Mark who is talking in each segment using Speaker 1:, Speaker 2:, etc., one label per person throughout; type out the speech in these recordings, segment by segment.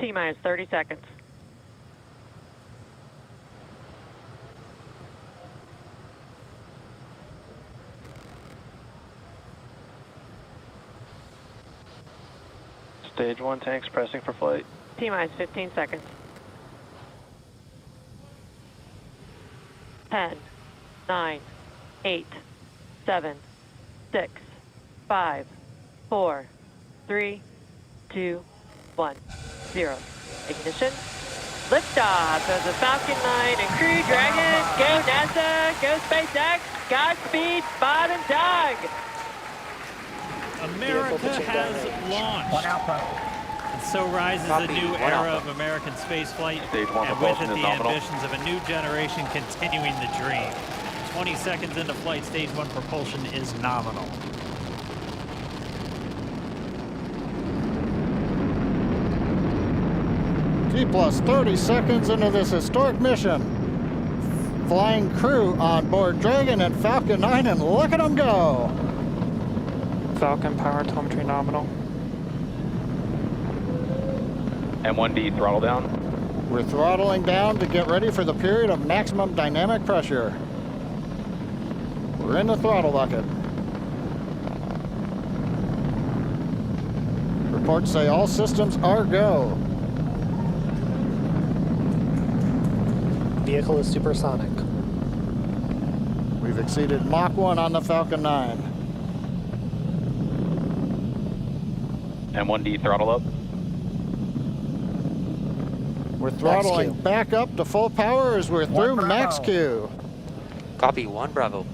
Speaker 1: T-minus 30 seconds.
Speaker 2: Stage 1 tanks pressing for flight.
Speaker 1: T-minus 15 seconds. 10, 9, 8, 7, 6, 5, 4, 3, 2, 1, 0. Ignition. Liftoff of the Falcon 9 and Crew Dragon. Go NASA, go SpaceX, Godspeed, Bob and Doug.
Speaker 3: America has launched. And so rises a new era of American spaceflight, and with it the ambitions of a new generation continuing the dream. 20 seconds into flight, stage 1 propulsion is nominal.
Speaker 4: T plus 30 seconds into this historic mission. Flying crew on board Dragon and Falcon 9, and look at them go.
Speaker 5: Falcon power telemetry nominal.
Speaker 2: M1D throttle down.
Speaker 4: We're throttling down to get ready for the period of maximum dynamic pressure. We're in the throttle bucket. Reports say all systems are go.
Speaker 6: Vehicle is supersonic.
Speaker 4: We've exceeded Mach 1 on the Falcon 9.
Speaker 2: M1D throttle up.
Speaker 4: We're throttling back up to full power as we're through max Q.
Speaker 5: Copy, 1 Bravo.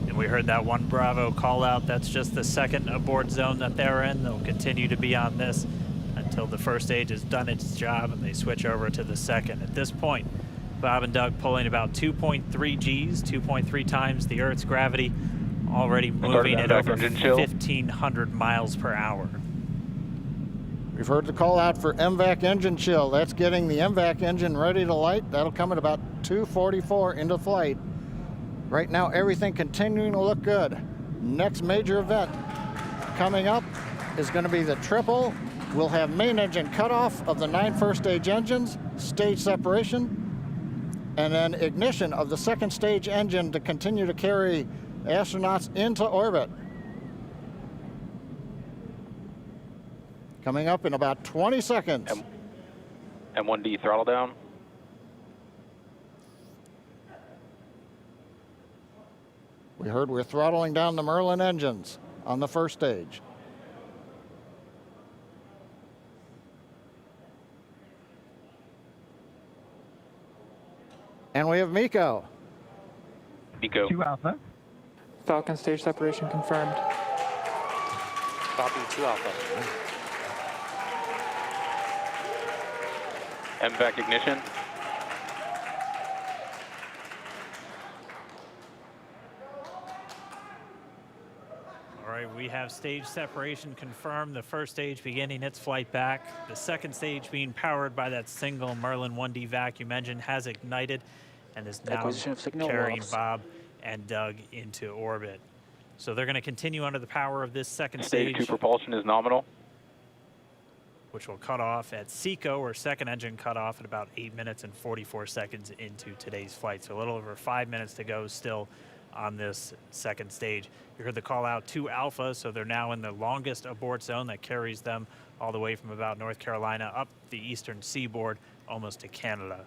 Speaker 3: And we heard that 1 Bravo call out. That's just the second abort zone that they're in. They'll continue to be on this until the first stage has done its job and they switch over to the second. At this point, Bob and Doug pulling about 2.3 Gs, 2.3 times the Earth's gravity, already moving at over 1,500 miles per hour.
Speaker 4: We've heard the call out for MVAC engine chill. That's getting the MVAC engine ready to light. That'll come at about 2:44 into flight. Right now, everything continuing to look good. Next major event coming up is going to be the triple. We'll have main engine cutoff of the 9 first stage engines, stage separation, and then ignition of the second stage engine to continue to carry astronauts into orbit. Coming up in about 20 seconds.
Speaker 2: M1D throttle down.
Speaker 4: We heard we're throttling down the Merlin engines on the first stage. And we have MECO.
Speaker 2: MECO.
Speaker 7: 2 Alpha.
Speaker 5: Falcon stage separation confirmed.
Speaker 6: Copy, 2 Alpha.
Speaker 2: MVAC ignition.
Speaker 3: All right, we have stage separation confirmed. The first stage beginning its flight back. The second stage being powered by that single Merlin 1D vacuum engine has ignited and is now carrying Bob and Doug into orbit. So they're going to continue under the power of this second stage.
Speaker 2: Stage 2 propulsion is nominal.
Speaker 3: Which will cut off at SECO, or second engine cut off, at about 8 minutes and 44 seconds into today's flight. So a little over 5 minutes to go still on this second stage. You heard the call out to Alpha, so they're now in the longest abort zone that carries them all the way from about North Carolina up the eastern seaboard almost to Canada.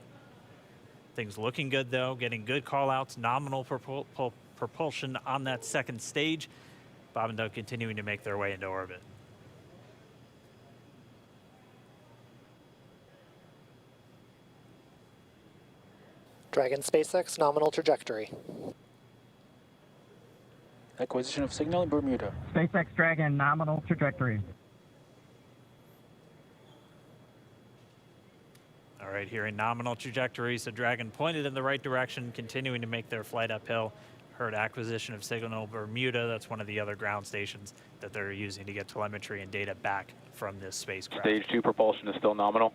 Speaker 3: Things looking good though, getting good call outs, nominal propulsion on that second stage. Bob and Doug continuing to make their way into orbit.
Speaker 6: Dragon SpaceX nominal trajectory.
Speaker 8: Acquisition of signal in Bermuda.
Speaker 7: SpaceX Dragon nominal trajectory.
Speaker 3: All right, here in nominal trajectory, so Dragon pointed in the right direction, continuing to make their flight uphill. Heard acquisition of signal Bermuda. That's one of the other ground stations that they're using to get telemetry and data back from this spacecraft.
Speaker 2: Stage 2 propulsion is still nominal.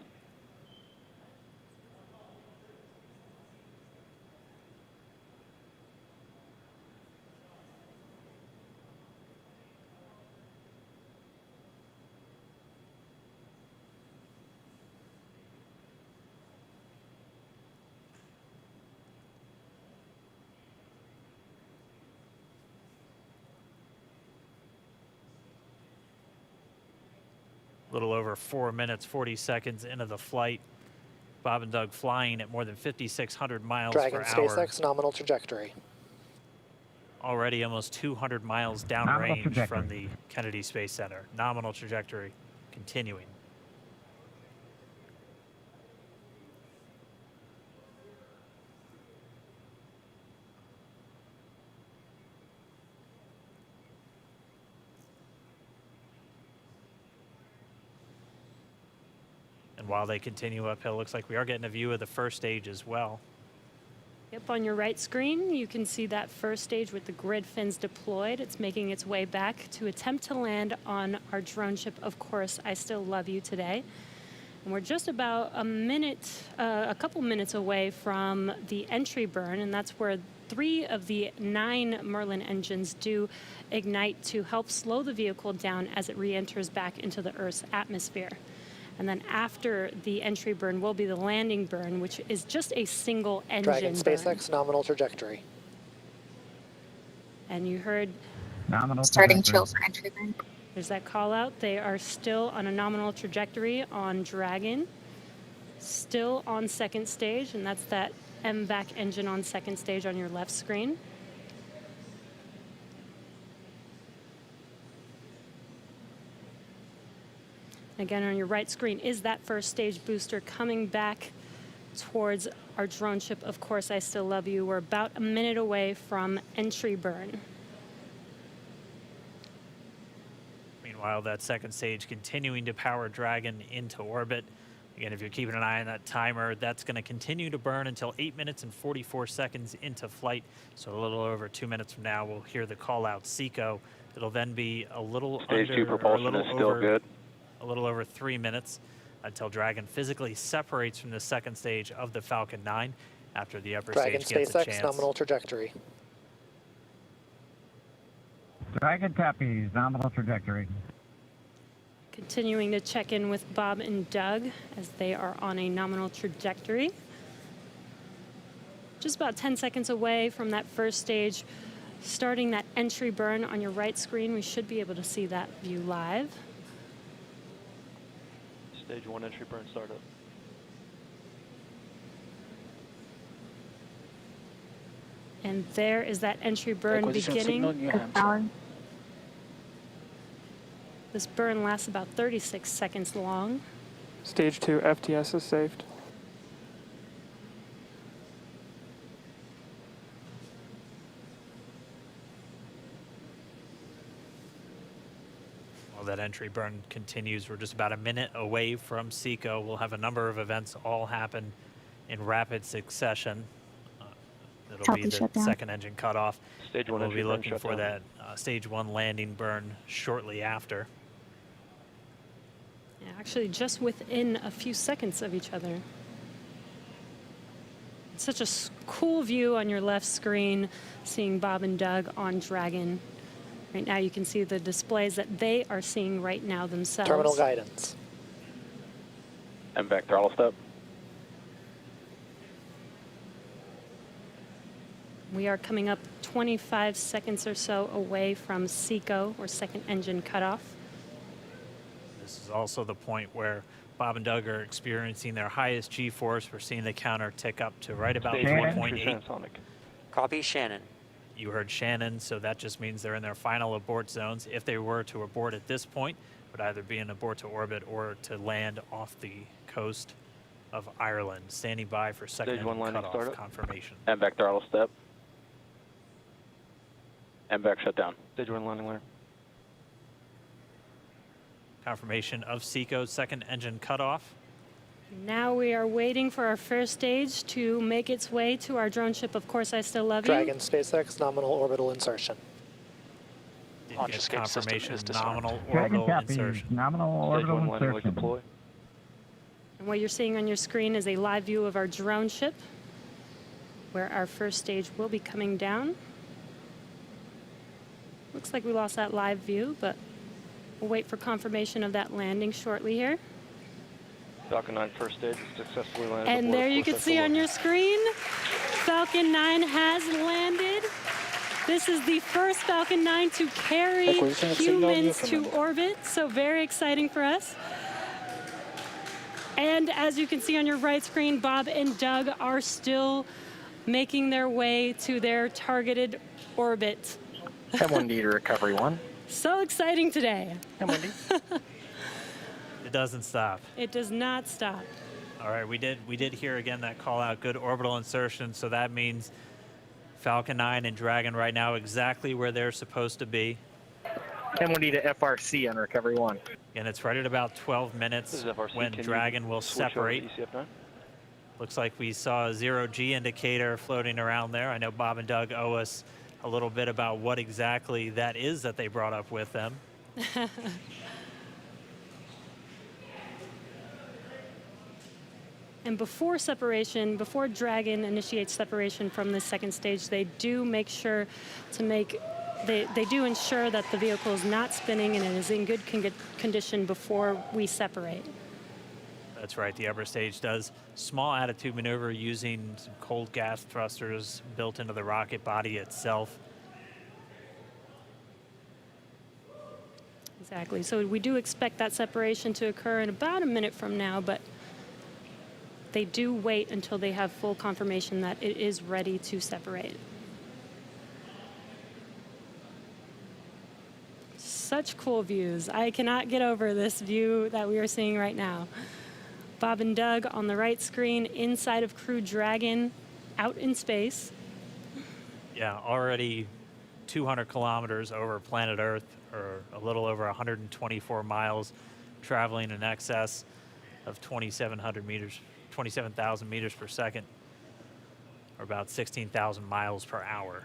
Speaker 3: A little over 4 minutes, 40 seconds into the flight. Bob and Doug flying at more than 5,600 miles
Speaker 6: Dragon
Speaker 3: per hour.
Speaker 6: SpaceX nominal trajectory.
Speaker 3: Already almost 200 miles
Speaker 7: Nominal
Speaker 3: downrange
Speaker 7: trajectory.
Speaker 3: from the Kennedy Space Center. Nominal trajectory continuing. And while they continue uphill, looks like we are getting a view of the first stage as well.
Speaker 9: Yep, on your right screen, you can see that first stage with the grid fins deployed. It's making its way back to attempt to land on our drone ship, Of Course I Still Love You today. And we're just about a couple minutes away from the entry burn, and that's where 3 of the 9 Merlin engines do ignite to help slow the vehicle down as it re-enters back into the Earth's atmosphere. And then after the entry burn will be the landing burn, which is just a single engine
Speaker 6: Dragon
Speaker 9: burn.
Speaker 6: SpaceX nominal trajectory.
Speaker 9: And you heard
Speaker 7: Nominal
Speaker 10: Starting
Speaker 7: trajectory.
Speaker 10: chill for entry burn.
Speaker 9: there's that call out. They are still on a nominal trajectory on Dragon, still on second stage, and that's that MVAC engine on second stage on your left screen. Again, on your right screen is that first stage booster coming back towards our drone ship, Of Course I Still Love You. We're about a minute away from entry burn.
Speaker 3: Meanwhile, that second stage continuing to power Dragon into orbit. Again, if you're keeping an eye on that timer, that's going to continue to burn until 8 minutes and 44 seconds into flight. So a little over 2 minutes from now, we'll hear the call out SECO. It'll then be a little
Speaker 2: Stage
Speaker 3: under,
Speaker 2: 2 propulsion is still good.
Speaker 3: A little over 3 minutes until Dragon physically separates from the second stage of the Falcon 9 after the upper
Speaker 6: Dragon
Speaker 3: stage gets a
Speaker 6: SpaceX
Speaker 3: chance.
Speaker 6: nominal trajectory.
Speaker 7: Dragon copies. Nominal trajectory.
Speaker 9: Continuing to check in with Bob and Doug as they are on a nominal trajectory. Just about 10 seconds away from that first stage, starting that entry burn on your right screen. We should be able to see that view live.
Speaker 11: Stage 1 entry burn startup.
Speaker 9: And there is that entry burn
Speaker 8: Acquisition of signal,
Speaker 9: beginning.
Speaker 8: New Hampshire.
Speaker 9: This burn lasts about 36 seconds long.
Speaker 5: Stage 2 FTS is saved.
Speaker 3: While that entry burn continues, we're just about a minute away from SECO. We'll have a number of events all happen in rapid succession. It'll
Speaker 10: Copy,
Speaker 3: be the
Speaker 10: shutdown.
Speaker 3: second engine cutoff.
Speaker 11: Stage 1
Speaker 3: We'll
Speaker 11: entry
Speaker 3: be
Speaker 11: burn
Speaker 3: looking for
Speaker 11: shutdown.
Speaker 3: that stage 1 landing burn shortly after.
Speaker 9: Yeah, actually, just within a few seconds of each other. It's such a cool view on your left screen, seeing Bob and Doug on Dragon. Right now, you can see the displays that they are seeing right now themselves.
Speaker 6: Terminal guidance.
Speaker 2: MVAC throttle step.
Speaker 9: We are coming up 25 seconds or so away from SECO, or second engine cutoff.
Speaker 3: This is also the point where Bob and Doug are experiencing their highest G-force. We're seeing the counter tick up to right about
Speaker 11: Stage 1 entry
Speaker 3: 1.8.
Speaker 11: transonic.
Speaker 5: Copy, Shannon.
Speaker 3: You heard Shannon, so that just means they're in their final abort zones. If they were to abort at this point, it would either be an abort to orbit or to land off the coast of Ireland. Standing by for second
Speaker 11: Stage 1
Speaker 3: engine
Speaker 11: landing
Speaker 3: cutoff
Speaker 11: startup.
Speaker 3: confirmation.
Speaker 2: MVAC throttle step. MVAC shutdown.
Speaker 11: Stage 1 landing layer.
Speaker 3: Confirmation of SECO's second engine cutoff.
Speaker 9: Now we are waiting for our first stage to make its way to our drone ship, Of Course I Still Love You.
Speaker 6: Dragon SpaceX nominal orbital insertion.
Speaker 3: Did
Speaker 11: Launch
Speaker 3: get
Speaker 11: escape system
Speaker 3: confirmation
Speaker 11: is disarmed.
Speaker 3: nominal
Speaker 7: Dragon
Speaker 3: orbital
Speaker 7: copies.
Speaker 3: insertion.
Speaker 7: Nominal
Speaker 11: Stage
Speaker 7: orbital
Speaker 11: 1 landing leg
Speaker 7: insertion.
Speaker 11: deploy.
Speaker 9: And what you're seeing on your screen is a live view of our drone ship, where our first stage will be coming down. Looks like we lost that live view, but we'll wait for confirmation of that landing shortly here.
Speaker 11: Falcon 9 first stage successfully landed.
Speaker 9: And
Speaker 11: aboard
Speaker 9: there
Speaker 11: Of
Speaker 9: you
Speaker 11: Course
Speaker 9: can
Speaker 11: I
Speaker 9: see
Speaker 11: Still
Speaker 9: on
Speaker 11: Love
Speaker 9: your screen, Falcon 9 has landed This is the first Falcon 9 to carry
Speaker 8: Acquisition of signal
Speaker 9: humans to
Speaker 8: Newfoundland.
Speaker 9: orbit, so very exciting for us. And as you can see on your right screen, Bob and Doug are still making their way to their targeted orbit.
Speaker 6: M1D to Recovery 1.
Speaker 9: So exciting today.
Speaker 6: M1D.
Speaker 3: It doesn't stop.
Speaker 9: It does not stop.
Speaker 3: All right, we did hear again that call out, good orbital insertion, so that means Falcon 9 and Dragon right now exactly where they're supposed to be.
Speaker 6: M1D to FRC on Recovery 1.
Speaker 3: And it's right at about 12
Speaker 11: This
Speaker 3: minutes
Speaker 11: is FRC.
Speaker 3: when
Speaker 11: Can you
Speaker 3: Dragon will
Speaker 11: switch over to
Speaker 3: separate.
Speaker 11: ECF9?
Speaker 3: Looks like we saw a 0G indicator floating around there. I know Bob and Doug owe us a little bit about what exactly that is that they brought up with them.
Speaker 9: And before separation, before Dragon initiates separation from the second stage, they do make sure to they do ensure that the vehicle is not spinning and it is in good condition before we separate.
Speaker 3: That's right, the upper stage does small attitude maneuver using some cold gas thrusters built into the rocket body itself.
Speaker 9: Exactly, so we do expect that separation to occur in about a minute from now, but they do wait until they have full confirmation that it is ready to separate. Such cool views. I cannot get over this view that we are seeing right now. Bob and Doug on the right screen, inside of Crew Dragon, out in space.
Speaker 3: Yeah, already 200 kilometers over planet Earth, or a little over 124 miles, traveling in excess of 2,700 meters. 27,000 meters per second, or about 16,000 miles per hour.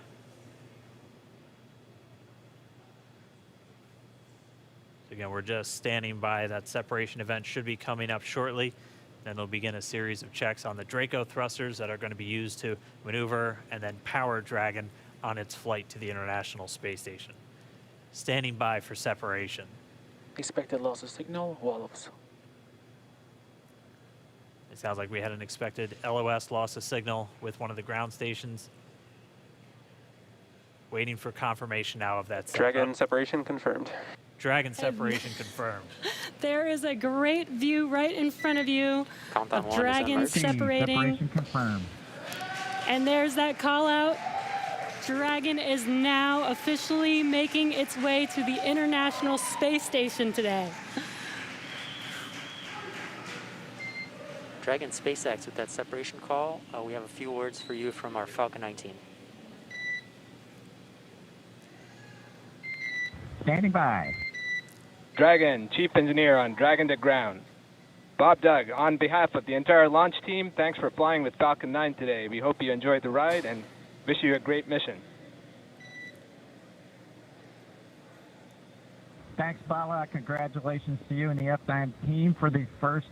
Speaker 3: So again, we're just standing by. That separation event should be coming up shortly. Then they'll begin a series of checks on the Draco thrusters that are going to be used to maneuver and then power Dragon on its flight to the International Space Station. Standing by for separation.
Speaker 8: Expected loss of signal, Wallops.
Speaker 3: It sounds like we had an expected LOS loss of signal with one of the ground stations. Waiting for confirmation now of that setup.
Speaker 11: Dragon separation confirmed.
Speaker 3: Dragon separation confirmed.
Speaker 9: There is a great view right in front of you
Speaker 5: Countdown
Speaker 9: of
Speaker 5: 1 is on
Speaker 9: Dragon
Speaker 5: mark.
Speaker 9: separating.
Speaker 7: Separation confirmed.
Speaker 9: And there's that call out. Dragon is now officially making its way to the International Space Station today.
Speaker 5: Dragon SpaceX with that separation call. We have a few words for you from our Falcon 9 team.
Speaker 7: Standing by.
Speaker 10: Dragon, Chief Engineer on Dragon to Ground. Bob Doug, on behalf of the entire launch team, thanks for flying with Falcon 9 today. We hope you enjoyed the ride and wish you a great mission.
Speaker 7: Thanks, Bala. Congratulations to you and the F9 team for the first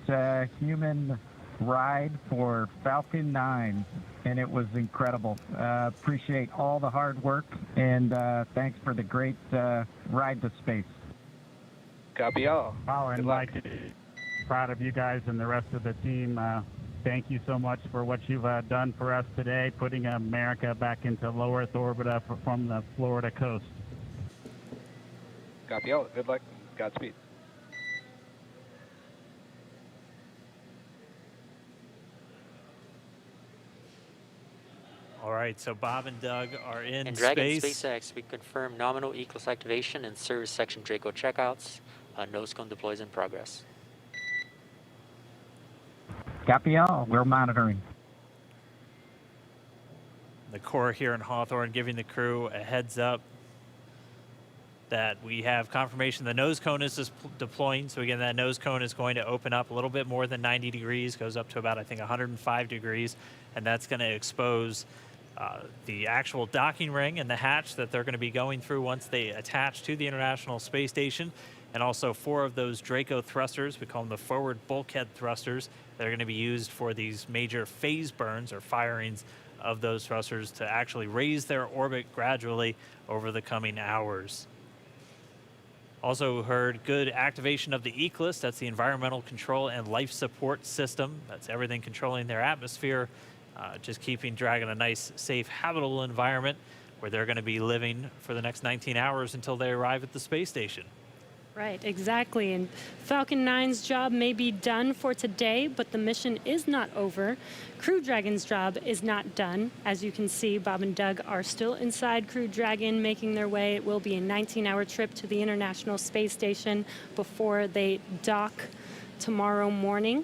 Speaker 7: human ride for Falcon 9, and it was incredible. Appreciate all the hard work, and thanks for the great ride to space.
Speaker 10: Copy all.
Speaker 7: Oh,
Speaker 10: Good luck.
Speaker 7: Proud of you guys and the rest of the team. Thank you so much for what you've done for us today, putting America back into low Earth orbit from the Florida coast.
Speaker 10: Copy all. Good luck. Godspeed.
Speaker 3: All right, so Bob and Doug are in
Speaker 5: And Dragon
Speaker 3: space.
Speaker 5: SpaceX, we confirm nominal ECLS activation and service section Draco checkouts. Nose cone deploys in progress.
Speaker 7: Copy all. We're monitoring.
Speaker 3: The Corps here in Hawthorne giving the crew a heads up that we have confirmation the nose cone is deploying. So again, that nose cone is going to open up a little bit more than 90 degrees, goes up to about, I think, 105 degrees, and that's going to expose the actual docking ring and the hatch that they're going to be going through once they attach to the International Space Station, and also 4 of those Draco thrusters, we call them the forward bulkhead thrusters, that are going to be used for these major phase burns or firings of those thrusters to actually raise their orbit gradually over the coming hours. Also heard good activation of the ECLS, that's the Environmental Control and Life Support System. That's everything controlling their atmosphere, just keeping Dragon a nice, safe, habitable environment where they're going to be living for the next 19 hours until they arrive at the space station.
Speaker 9: Right, exactly. And Falcon 9's job may be done for today, but the mission is not over. Crew Dragon's job is not done. As you can see, Bob and Doug are still inside Crew Dragon, making their way. It will be a 19-hour trip to the International Space Station before they dock tomorrow morning.